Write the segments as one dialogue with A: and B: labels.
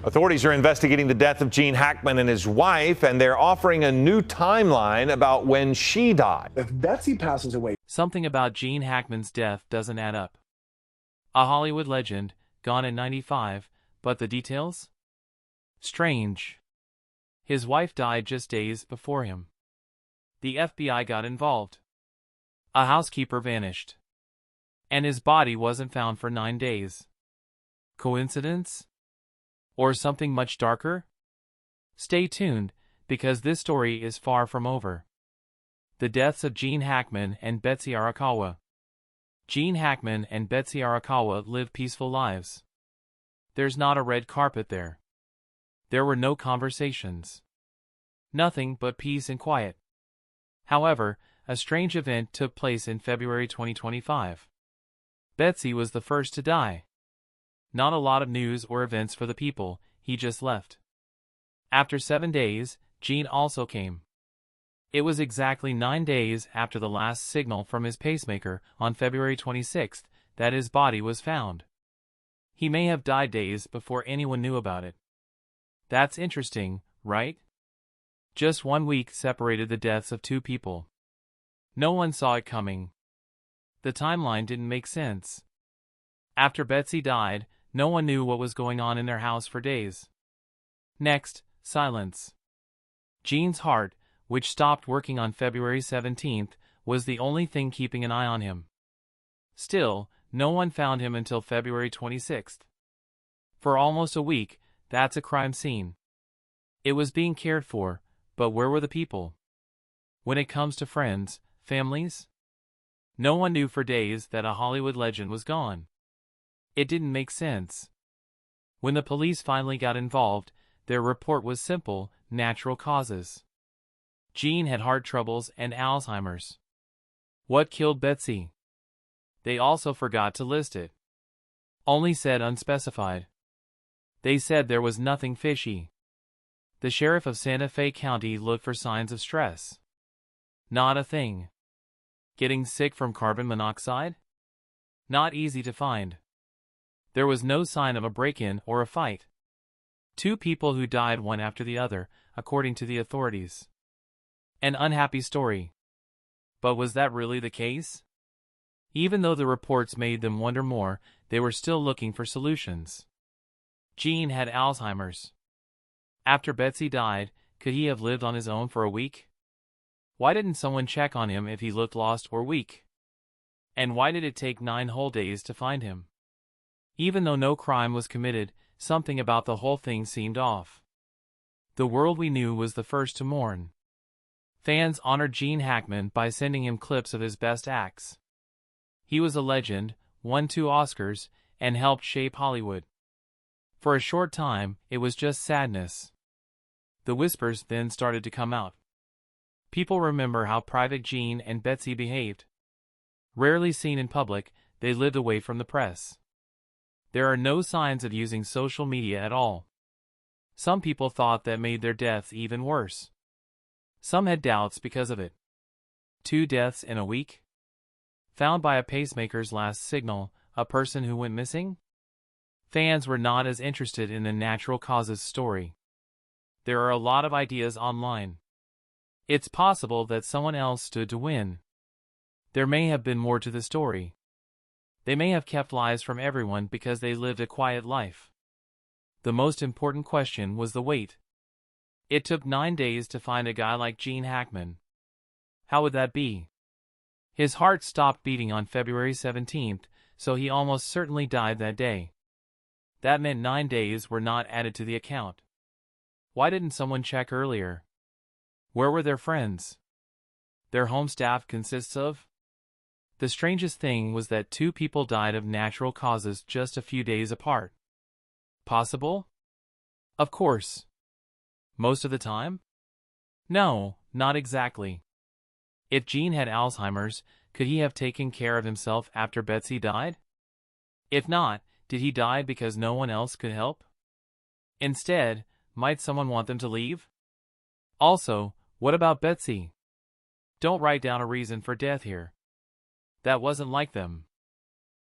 A: Authorities are investigating the death of Gene Hackman and his wife, and they're offering a new timeline about when she died.
B: If Betsy passes away,
C: something about Gene Hackman's death doesn't add up. A Hollywood legend, gone in '95, but the details? Strange. His wife died just days before him. The FBI got involved. A housekeeper vanished. And his body wasn't found for 9 days. Coincidence? Or something much darker? Stay tuned, because this story is far from over. The deaths of Gene Hackman and Betsy Arakawa. Gene Hackman and Betsy Arakawa lived peaceful lives. There's not a red carpet there. There were no conversations. Nothing but peace and quiet. However, a strange event took place in February 2025. Betsy was the first to die. Not a lot of news or events for the people, he just left. After 7 days, Gene also came. It was exactly 9 days after the last signal from his pacemaker on February 26th that his body was found. He may have died days before anyone knew about it. That's interesting, right? Just 1 week separated the deaths of 2 people. No one saw it coming. The timeline didn't make sense. After Betsy died, no one knew what was going on in their house for days. Next, silence. Gene's heart, which stopped working on February 17th, was the only thing keeping an eye on him. Still, no one found him until February 26th. For almost a week, that's a crime scene. It was being cared for, but where were the people? When it comes to friends, families? No one knew for days that a Hollywood legend was gone. It didn't make sense. When the police finally got involved, their report was simple: natural causes. Gene had heart troubles and Alzheimer's. What killed Betsy? They also forgot to list it. Only said unspecified. They said there was nothing fishy. The sheriff of Santa Fe County looked for signs of stress. Not a thing. Getting sick from carbon monoxide? Not easy to find. There was no sign of a break-in or a fight. 2 people who died one after the other, according to the authorities. An unhappy story. But was that really the case? Even though the reports made them wonder more, they were still looking for solutions. Gene had Alzheimer's. After Betsy died, could he have lived on his own for a week? Why didn't someone check on him if he looked lost or weak? And why did it take 9 whole days to find him? Even though no crime was committed, something about the whole thing seemed off. The world we knew was the first to mourn. Fans honored Gene Hackman by sending him clips of his best acts. He was a legend, won 2 Oscars, and helped shape Hollywood. For a short time, it was just sadness. The whispers then started to come out. People remember how private Gene and Betsy behaved. Rarely seen in public, they lived away from the press. There are no signs of using social media at all. Some people thought that made their deaths even worse. Some had doubts because of it. 2 deaths in a week? Found by a pacemaker's last signal, a person who went missing? Fans were not as interested in the natural causes story. There are a lot of ideas online. It's possible that someone else stood to win. There may have been more to the story. They may have kept lies from everyone because they lived a quiet life. The most important question was the wait. It took 9 days to find a guy like Gene Hackman. How would that be? His heart stopped beating on February 17th, so he almost certainly died that day. That meant 9 days were not added to the account. Why didn't someone check earlier? Where were their friends? Their home staff consists of? The strangest thing was that 2 people died of natural causes just a few days apart. Possible? Of course. Most of the time? No, not exactly. If Gene had Alzheimer's, could he have taken care of himself after Betsy died? If not, did he die because no one else could help? Instead, might someone want them to leave? Also, what about Betsy? Don't write down a reason for death here. That wasn't like them.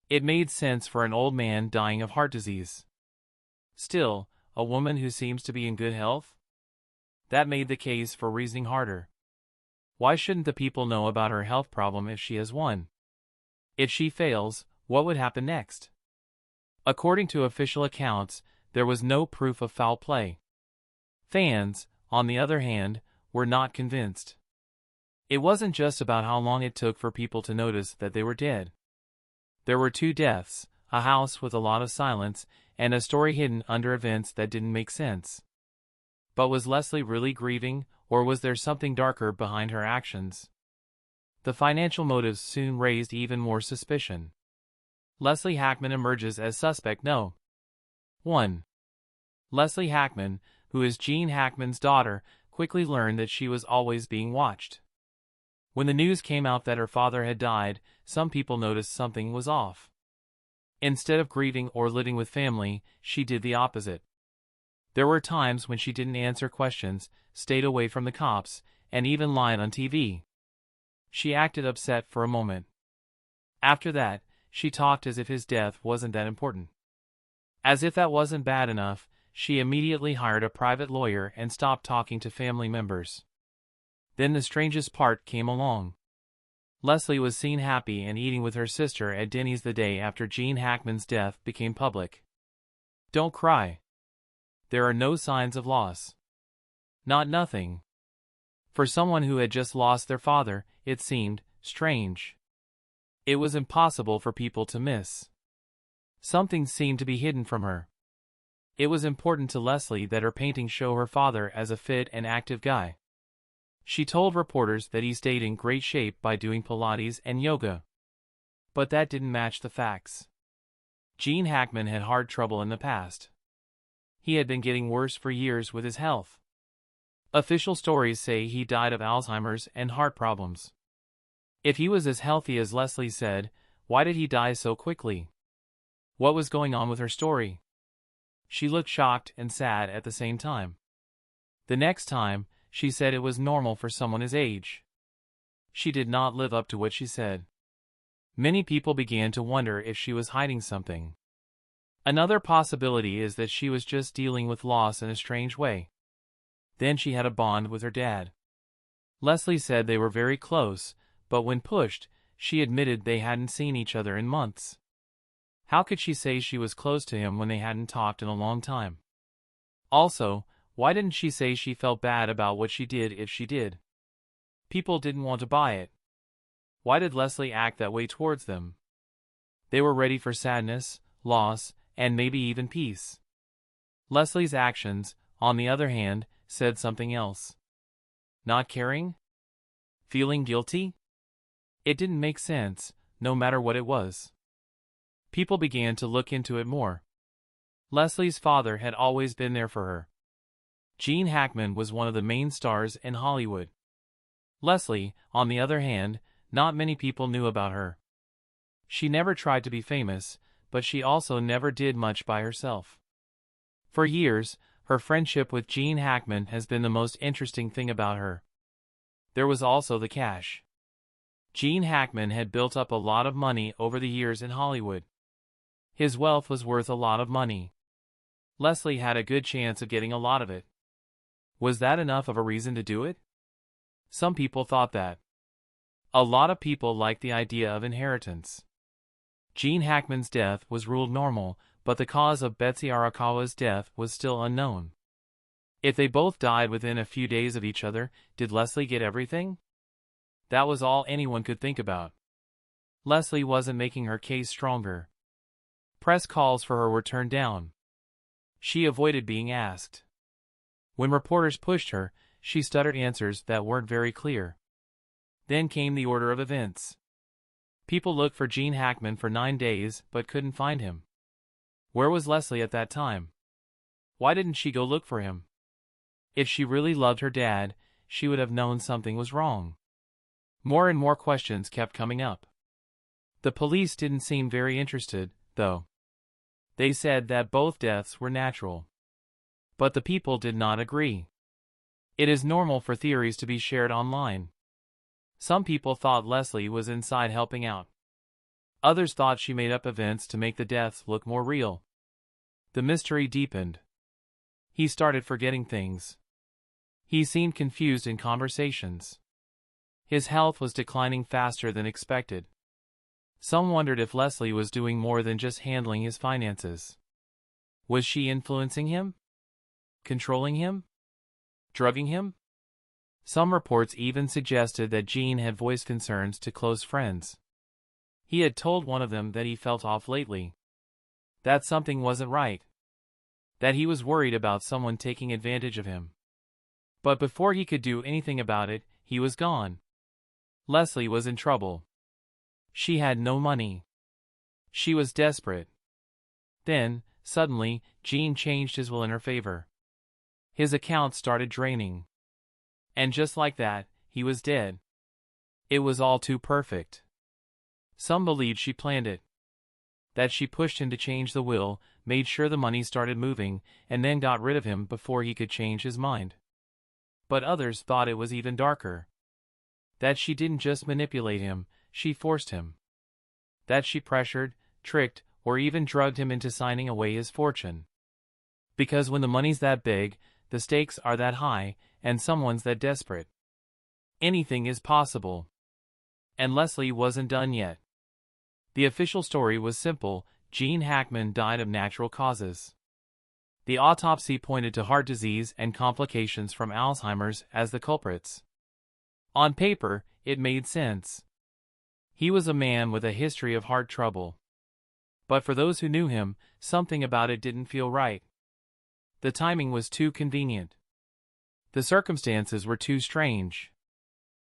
C: It made sense for an old man dying of heart disease. Still, a woman who seems to be in good health? That made the case for reasoning harder. Why shouldn't the people know about her health problem if she has one? If she fails, what would happen next? According to official accounts, there was no proof of foul play. Fans, on the other hand, were not convinced. It wasn't just about how long it took for people to notice that they were dead. There were 2 deaths, a house with a lot of silence, and a story hidden under events that didn't make sense. But was Leslie really grieving, or was there something darker behind her actions? The financial motives soon raised even more suspicion. Leslie Hackman emerges as suspect no. 1. Leslie Hackman, who is Gene Hackman's daughter, quickly learned that she was always being watched. When the news came out that her father had died, some people noticed something was off. Instead of grieving or living with family, she did the opposite. There were times when she didn't answer questions, stayed away from the cops, and even lied on TV. She acted upset for a moment. After that, she talked as if his death wasn't that important. As if that wasn't bad enough, she immediately hired a private lawyer and stopped talking to family members. Then the strangest part came along. Leslie was seen happy and eating with her sister at Denny's the day after Gene Hackman's death became public. Don't cry. There are no signs of loss. Not nothing. For someone who had just lost their father, it seemed strange. It was impossible for people to miss. Something seemed to be hidden from her. It was important to Leslie that her paintings show her father as a fit and active guy. She told reporters that he stayed in great shape by doing Pilates and yoga. But that didn't match the facts. Gene Hackman had hard trouble in the past. He had been getting worse for years with his health. Official stories say he died of Alzheimer's and heart problems. If he was as healthy as Leslie said, why did he die so quickly? What was going on with her story? She looked shocked and sad at the same time. The next time, she said it was normal for someone his age. She did not live up to what she said. Many people began to wonder if she was hiding something. Another possibility is that she was just dealing with loss in a strange way. Then she had a bond with her dad. Leslie said they were very close, but when pushed, she admitted they hadn't seen each other in months. How could she say she was close to him when they hadn't talked in a long time? Also, why didn't she say she felt bad about what she did if she did? People didn't want to buy it. Why did Leslie act that way towards them? They were ready for sadness, loss, and maybe even peace. Leslie's actions, on the other hand, said something else. Not caring? Feeling guilty? It didn't make sense, no matter what it was. People began to look into it more. Leslie's father had always been there for her. Gene Hackman was one of the main stars in Hollywood. Leslie, on the other hand, not many people knew about her. She never tried to be famous, but she also never did much by herself. For years, her friendship with Gene Hackman has been the most interesting thing about her. There was also the cash. Gene Hackman had built up a lot of money over the years in Hollywood. His wealth was worth a lot of money. Leslie had a good chance of getting a lot of it. Was that enough of a reason to do it? Some people thought that. A lot of people liked the idea of inheritance. Gene Hackman's death was ruled normal, but the cause of Betsy Arakawa's death was still unknown. If they both died within a few days of each other, did Leslie get everything? That was all anyone could think about. Leslie wasn't making her case stronger. Press calls for her were turned down. She avoided being asked. When reporters pushed her, she stuttered answers that weren't very clear. Then came the order of events. People looked for Gene Hackman for 9 days but couldn't find him. Where was Leslie at that time? Why didn't she go look for him? If she really loved her dad, she would have known something was wrong. More and more questions kept coming up. The police didn't seem very interested, though. They said that both deaths were natural. But the people did not agree. It is normal for theories to be shared online. Some people thought Leslie was inside helping out. Others thought she made up events to make the deaths look more real. The mystery deepened. He started forgetting things. He seemed confused in conversations. His health was declining faster than expected. Some wondered if Leslie was doing more than just handling his finances. Was she influencing him? Controlling him? Drugging him? Some reports even suggested that Gene had voiced concerns to close friends. He had told one of them that he felt off lately. That something wasn't right. That he was worried about someone taking advantage of him. But before he could do anything about it, he was gone. Leslie was in trouble. She had no money. She was desperate. Then, suddenly, Gene changed his will in her favor. His account started draining. And just like that, he was dead. It was all too perfect. Some believed she planned it. That she pushed him to change the will, made sure the money started moving, and then got rid of him before he could change his mind. But others thought it was even darker. That she didn't just manipulate him, she forced him. That she pressured, tricked, or even drugged him into signing away his fortune. Because when the money's that big, the stakes are that high, and someone's that desperate. Anything is possible. And Leslie wasn't done yet. The official story was simple: Gene Hackman died of natural causes. The autopsy pointed to heart disease and complications from Alzheimer's as the culprits. On paper, it made sense. He was a man with a history of heart trouble. But for those who knew him, something about it didn't feel right. The timing was too convenient. The circumstances were too strange.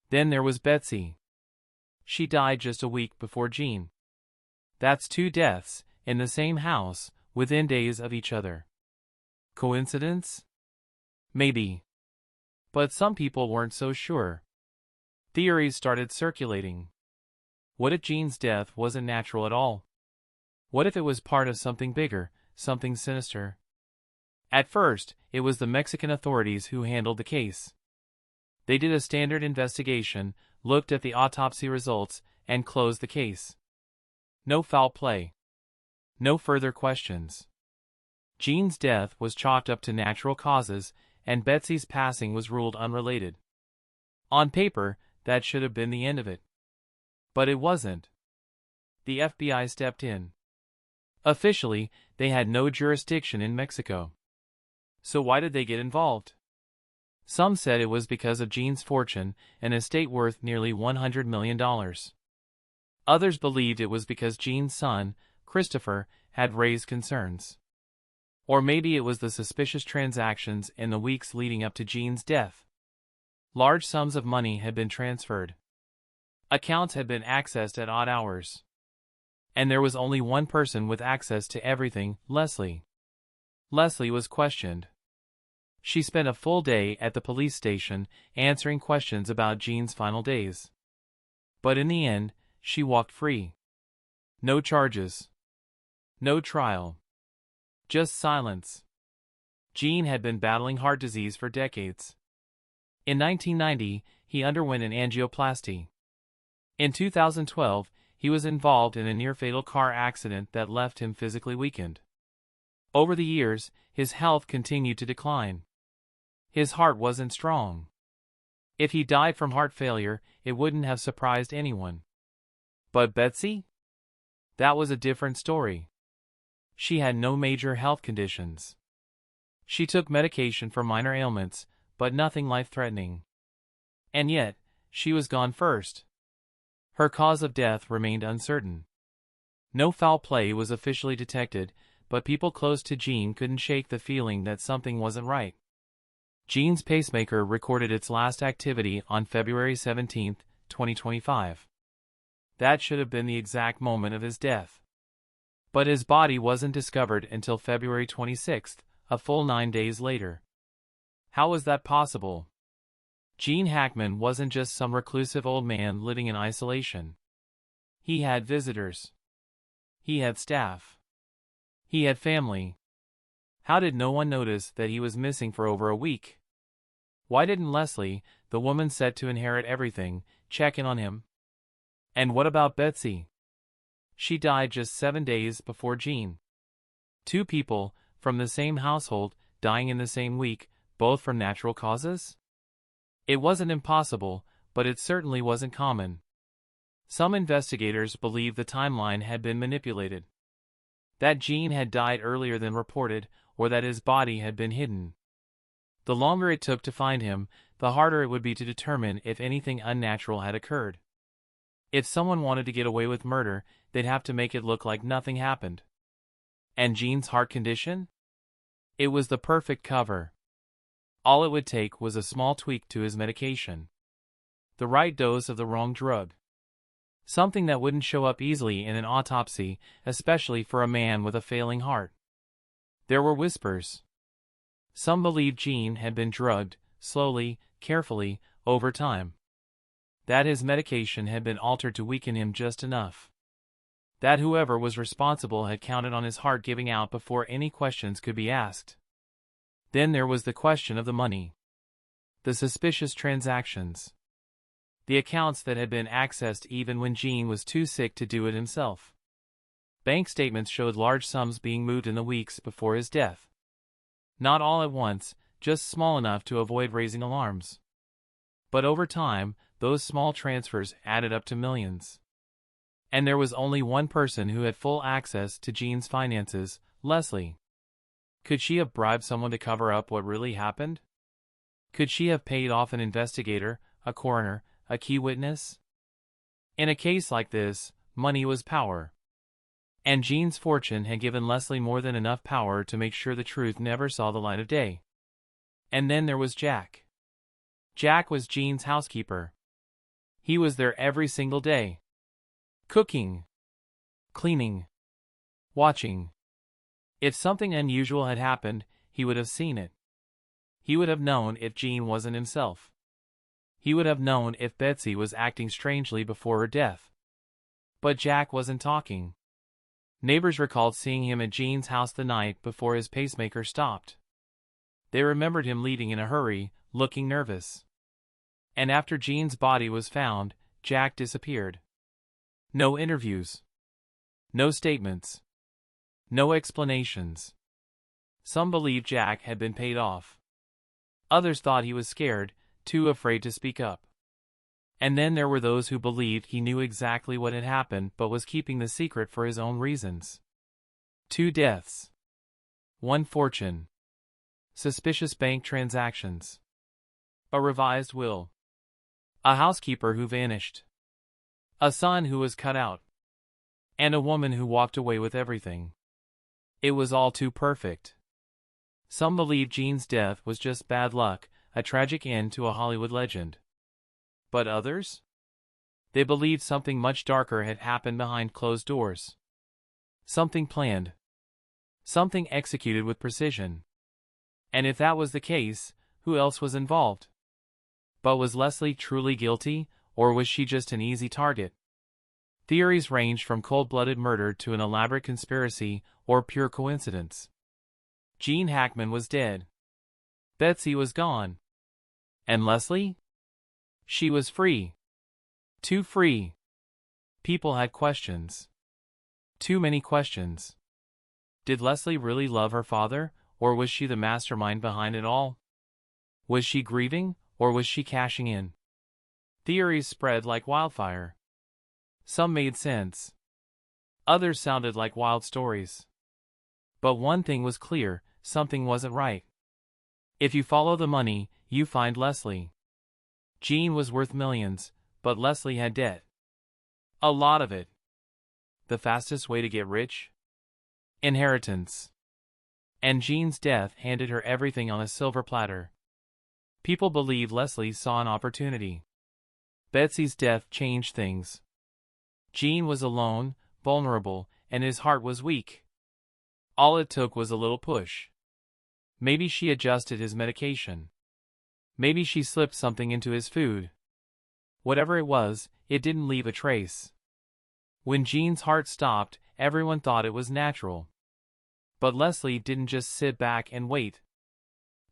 C: Then there was Betsy. She died just a week before Gene. That's 2 deaths, in the same house, within days of each other. Coincidence? Maybe. But some people weren't so sure. Theories started circulating. What if Gene's death wasn't natural at all? What if it was part of something bigger, something sinister? At first, it was the Mexican authorities who handled the case. They did a standard investigation, looked at the autopsy results, and closed the case. No foul play. No further questions. Gene's death was chalked up to natural causes, and Betsy's passing was ruled unrelated. On paper, that should have been the end of it. But it wasn't. The FBI stepped in. Officially, they had no jurisdiction in Mexico. So why did they get involved? Some said it was because of Gene's fortune, an estate worth nearly $100 million. Others believed it was because Gene's son, Christopher, had raised concerns. Or maybe it was the suspicious transactions in the weeks leading up to Gene's death. Large sums of money had been transferred. Accounts had been accessed at odd hours. And there was only one person with access to everything: Leslie. Leslie was questioned. She spent a full day at the police station answering questions about Gene's final days. But in the end, she walked free. No charges. No trial. Just silence. Gene had been battling heart disease for decades. In 1990, he underwent an angioplasty. In 2012, he was involved in a near-fatal car accident that left him physically weakened. Over the years, his health continued to decline. His heart wasn't strong. If he died from heart failure, it wouldn't have surprised anyone. But Betsy? That was a different story. She had no major health conditions. She took medication for minor ailments, but nothing life-threatening. And yet, she was gone first. Her cause of death remained uncertain. No foul play was officially detected, but people close to Gene couldn't shake the feeling that something wasn't right. Gene's pacemaker recorded its last activity on February 17, 2025. That should have been the exact moment of his death. But his body wasn't discovered until February 26, a full 9 days later. How was that possible? Gene Hackman wasn't just some reclusive old man living in isolation. He had visitors. He had staff. He had family. How did no one notice that he was missing for over a week? Why didn't Leslie, the woman set to inherit everything, check in on him? And what about Betsy? She died just 7 days before Gene. 2 people, from the same household, dying in the same week, both from natural causes? It wasn't impossible, but it certainly wasn't common. Some investigators believe the timeline had been manipulated. That Gene had died earlier than reported, or that his body had been hidden. The longer it took to find him, the harder it would be to determine if anything unnatural had occurred. If someone wanted to get away with murder, they'd have to make it look like nothing happened. And Gene's heart condition? It was the perfect cover. All it would take was a small tweak to his medication. The right dose of the wrong drug. Something that wouldn't show up easily in an autopsy, especially for a man with a failing heart. There were whispers. Some believed Gene had been drugged, slowly, carefully, over time. That his medication had been altered to weaken him just enough. That whoever was responsible had counted on his heart giving out before any questions could be asked. Then there was the question of the money. The suspicious transactions. The accounts that had been accessed even when Gene was too sick to do it himself. Bank statements showed large sums being moved in the weeks before his death. Not all at once, just small enough to avoid raising alarms. But over time, those small transfers added up to millions. And there was only one person who had full access to Gene's finances, Leslie. Could she have bribed someone to cover up what really happened? Could she have paid off an investigator, a coroner, a key witness? In a case like this, money was power. And Gene's fortune had given Leslie more than enough power to make sure the truth never saw the light of day. And then there was Jack. Jack was Gene's housekeeper. He was there every single day. Cooking. Cleaning. Watching. If something unusual had happened, he would have seen it. He would have known if Gene wasn't himself. He would have known if Betsy was acting strangely before her death. But Jack wasn't talking. Neighbors recalled seeing him at Gene's house the night before his pacemaker stopped. They remembered him leaving in a hurry, looking nervous. And after Gene's body was found, Jack disappeared. No interviews. No statements. No explanations. Some believed Jack had been paid off. Others thought he was scared, too afraid to speak up. And then there were those who believed he knew exactly what had happened but was keeping the secret for his own reasons. 2 deaths. 1 fortune. Suspicious bank transactions. A revised will. A housekeeper who vanished. A son who was cut out. And a woman who walked away with everything. It was all too perfect. Some believed Gene's death was just bad luck, a tragic end to a Hollywood legend. But others? They believed something much darker had happened behind closed doors. Something planned. Something executed with precision. And if that was the case, who else was involved? But was Leslie truly guilty, or was she just an easy target? Theories ranged from cold-blooded murder to an elaborate conspiracy or pure coincidence. Gene Hackman was dead. Betsy was gone. And Leslie? She was free. Too free. People had questions. Too many questions. Did Leslie really love her father, or was she the mastermind behind it all? Was she grieving, or was she cashing in? Theories spread like wildfire. Some made sense. Others sounded like wild stories. But one thing was clear, something wasn't right. If you follow the money, you find Leslie. Gene was worth millions, but Leslie had debt. A lot of it. The fastest way to get rich? Inheritance. And Gene's death handed her everything on a silver platter. People believe Leslie saw an opportunity. Betsy's death changed things. Gene was alone, vulnerable, and his heart was weak. All it took was a little push. Maybe she adjusted his medication. Maybe she slipped something into his food. Whatever it was, it didn't leave a trace. When Gene's heart stopped, everyone thought it was natural. But Leslie didn't just sit back and wait.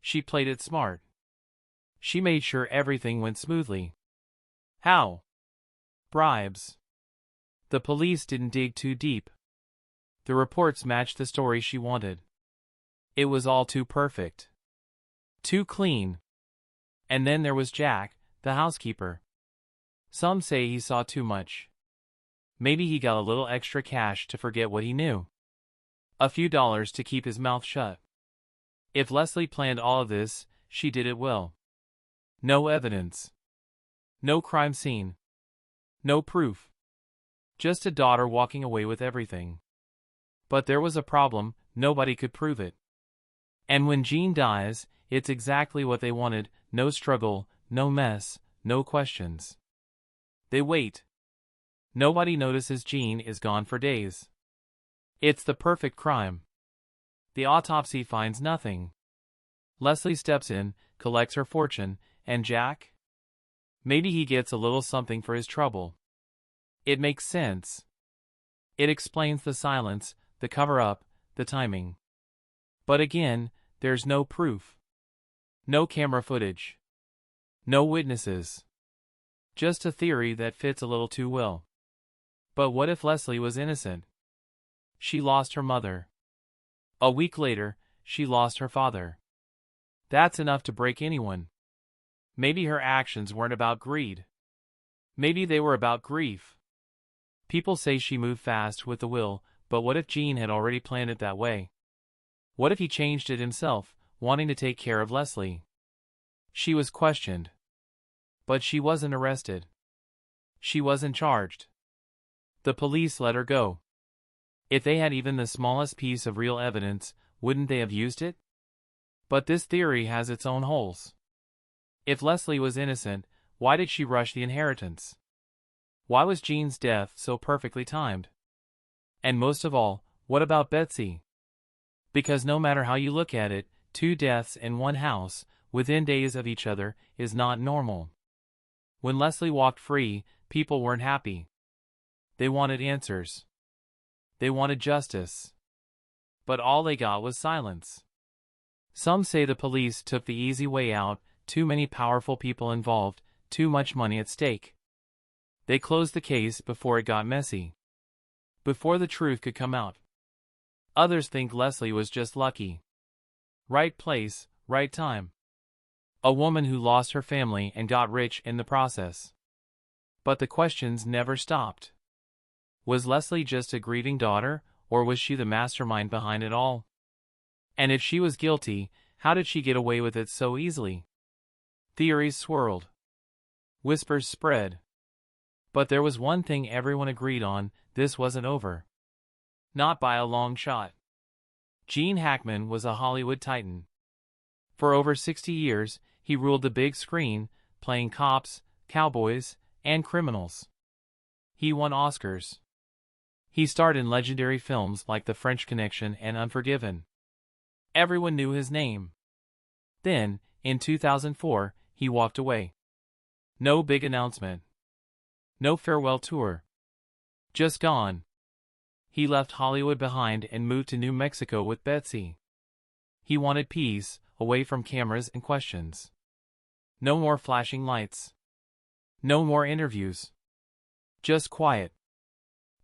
C: She played it smart. She made sure everything went smoothly. How? Bribes. The police didn't dig too deep. The reports matched the story she wanted. It was all too perfect. Too clean. And then there was Jack, the housekeeper. Some say he saw too much. Maybe he got a little extra cash to forget what he knew. A few dollars to keep his mouth shut. If Leslie planned all of this, she did it well. No evidence. No crime scene. No proof. Just a daughter walking away with everything. But there was a problem, nobody could prove it. And when Gene dies, it's exactly what they wanted, no struggle, no mess, no questions. They wait. Nobody notices Gene is gone for days. It's the perfect crime. The autopsy finds nothing. Leslie steps in, collects her fortune, and Jack? Maybe he gets a little something for his trouble. It makes sense. It explains the silence, the cover-up, the timing. But again, there's no proof. No camera footage. No witnesses. Just a theory that fits a little too well. But what if Leslie was innocent? She lost her mother. A week later, she lost her father. That's enough to break anyone. Maybe her actions weren't about greed. Maybe they were about grief. People say she moved fast with the will, but what if Gene had already planned it that way? What if he changed it himself, wanting to take care of Leslie? She was questioned. But she wasn't arrested. She wasn't charged. The police let her go. If they had even the smallest piece of real evidence, wouldn't they have used it? But this theory has its own holes. If Leslie was innocent, why did she rush the inheritance? Why was Gene's death so perfectly timed? And most of all, what about Betsy? Because no matter how you look at it, 2 deaths in one house, within days of each other, is not normal. When Leslie walked free, people weren't happy. They wanted answers. They wanted justice. But all they got was silence. Some say the police took the easy way out, too many powerful people involved, too much money at stake. They closed the case before it got messy. Before the truth could come out. Others think Leslie was just lucky. Right place, right time. A woman who lost her family and got rich in the process. But the questions never stopped. Was Leslie just a grieving daughter, or was she the mastermind behind it all? And if she was guilty, how did she get away with it so easily? Theories swirled. Whispers spread. But there was one thing everyone agreed on: this wasn't over. Not by a long shot. Gene Hackman was a Hollywood titan. For over 60 years, he ruled the big screen, playing cops, cowboys, and criminals. He won Oscars. He starred in legendary films like The French Connection and Unforgiven. Everyone knew his name. Then, in 2004, he walked away. No big announcement. No farewell tour. Just gone. He left Hollywood behind and moved to New Mexico with Betsy. He wanted peace, away from cameras and questions. No more flashing lights. No more interviews. Just quiet.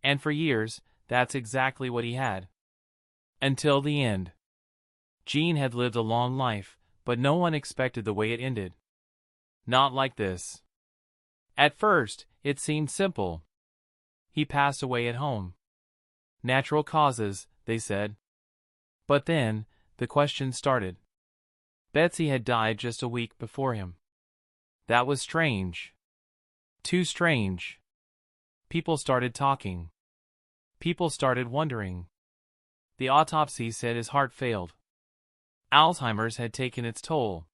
C: And for years, that's exactly what he had. Until the end. Gene had lived a long life, but no one expected the way it ended. Not like this. At first, it seemed simple. He passed away at home. Natural causes, they said. But then, the questions started. Betsy had died just a week before him. That was strange. Too strange. People started talking. People started wondering. The autopsy said his heart failed. Alzheimer's had taken its toll.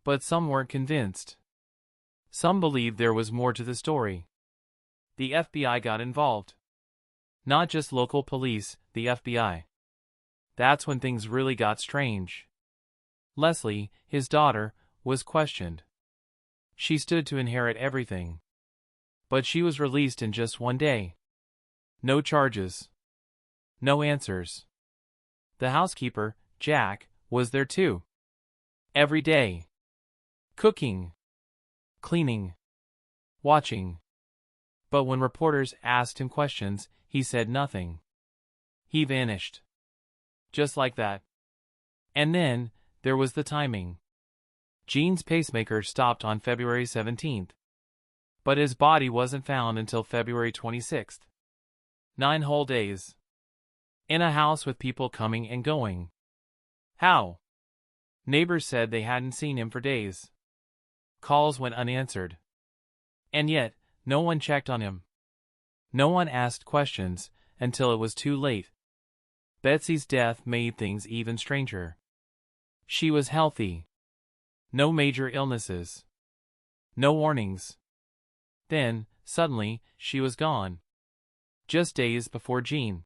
C: But some weren't convinced. Some believed there was more to the story. The FBI got involved. Not just local police, the FBI. That's when things really got strange. Leslie, his daughter, was questioned. She stood to inherit everything. But she was released in just one day. No charges. No answers. The housekeeper, Jack, was there too. Every day. Cooking. Cleaning. Watching. But when reporters asked him questions, he said nothing. He vanished. Just like that. And then, there was the timing. Gene's pacemaker stopped on February 17th. But his body wasn't found until February 26th. 9 whole days. In a house with people coming and going. How? Neighbors said they hadn't seen him for days. Calls went unanswered. And yet, no one checked on him. No one asked questions until it was too late. Betsy's death made things even stranger. She was healthy. No major illnesses. No warnings. Then, suddenly, she was gone. Just days before Gene.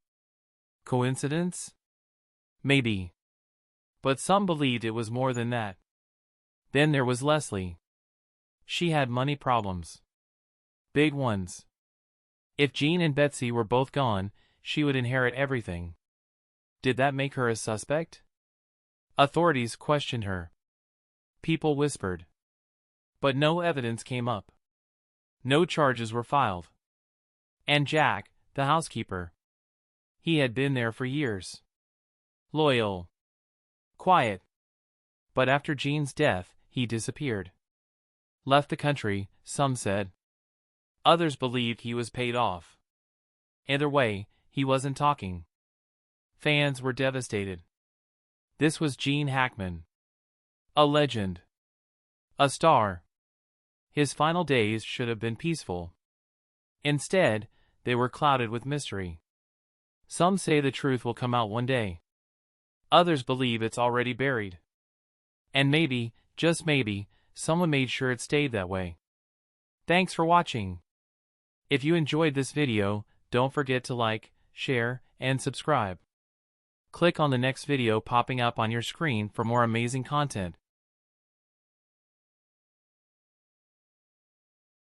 C: Coincidence? Maybe. But some believed it was more than that. Then there was Leslie. She had money problems. Big ones. If Gene and Betsy were both gone, she would inherit everything. Did that make her a suspect? Authorities questioned her. People whispered. But no evidence came up. No charges were filed. And Jack, the housekeeper. He had been there for years. Loyal. Quiet. But after Gene's death, he disappeared. Left the country, some said. Others believed he was paid off. Either way, he wasn't talking. Fans were devastated. This was Gene Hackman. A legend. A star. His final days should have been peaceful. Instead, they were clouded with mystery. Some say the truth will come out one day. Others believe it's already buried. And maybe, just maybe, someone made sure it stayed that way. Thanks for watching. If you enjoyed this video, don't forget to like, share, and subscribe. Click on the next video popping up on your screen for more amazing content.